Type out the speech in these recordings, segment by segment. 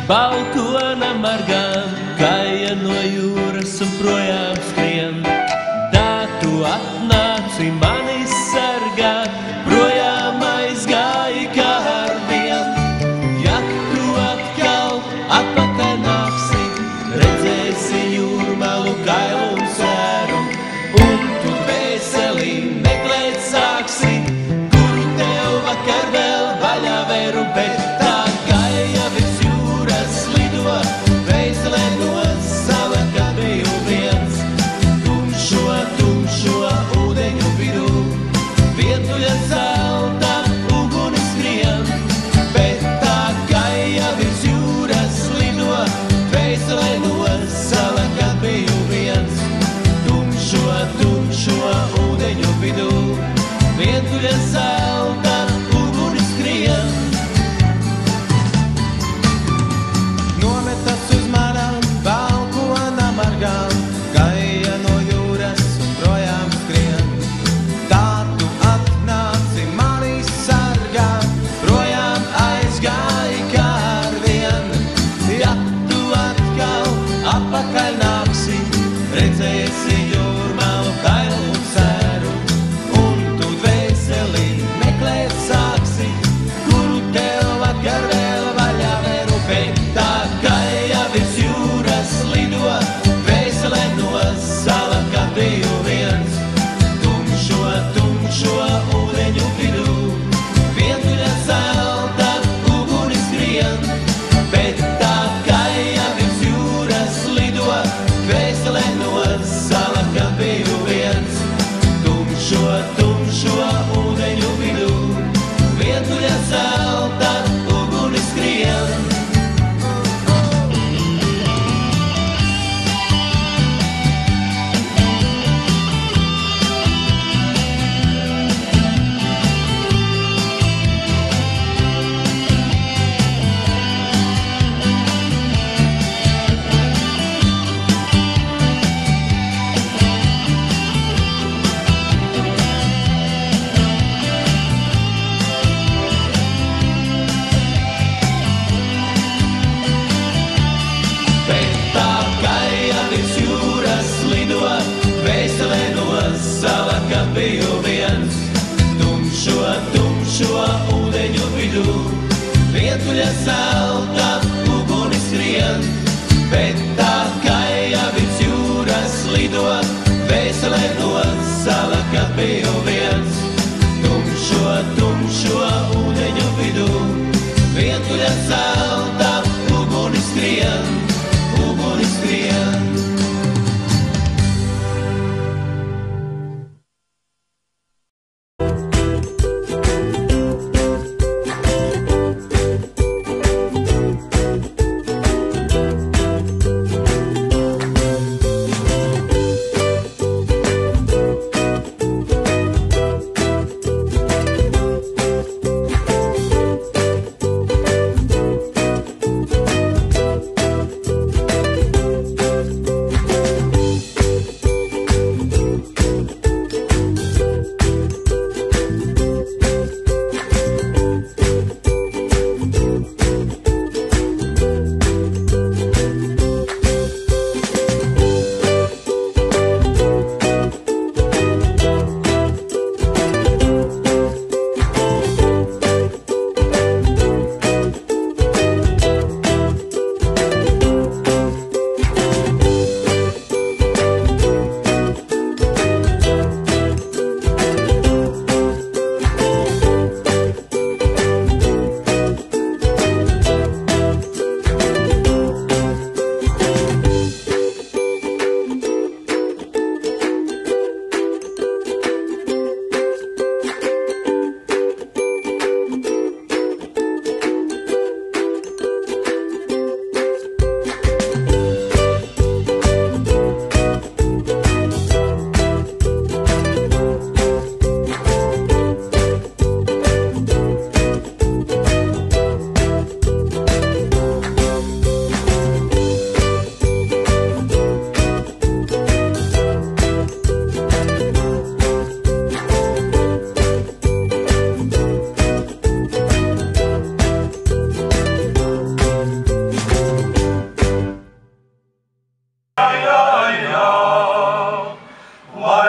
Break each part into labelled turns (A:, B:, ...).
A: balkona margām, kāja no jūras un projām skrien. Tā tu atnāci mani sargāt, projām aizgāji kā ar vien. Ja tu atkal atpakaļ nāksi, redzēsi jūrmalu kailu un sēru, un tu dvēselī meklēt sāksi, kuru tev vakar vēl vaļā vēru, bet tā kāja virs jūras lido, dvēselē no sava, kad biju viens. Tumšo ūdeņu vidū, vientuļa zelta ugunis skrien, bet tā kāja virs jūras lido, dvēselē no sava, kad biju viens. Tumšo ūdeņu vidū, vientuļa zelta ugunis skrien. Nometas uz manām balkona margām, kāja no jūras un projām skrien. Tā tu atnāci mani sargāt, projām aizgāji kā ar vien. Ja tu atkal atpakaļ nāksi, redzēsi jūrmalu kailu un sēru, un tu dvēselī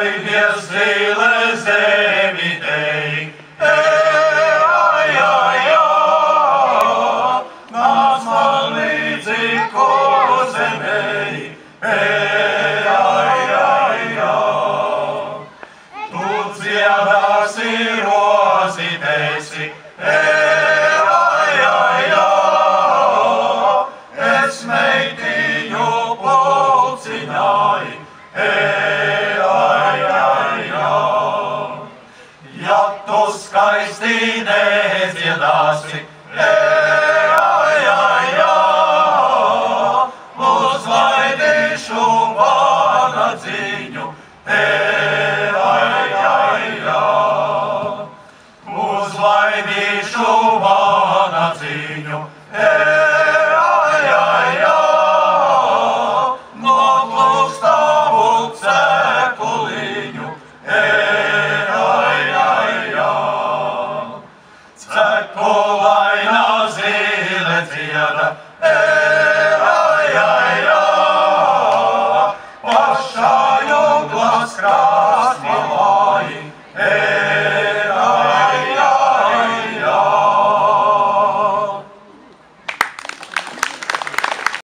B: Lai Dievs mīlē zemi tevi.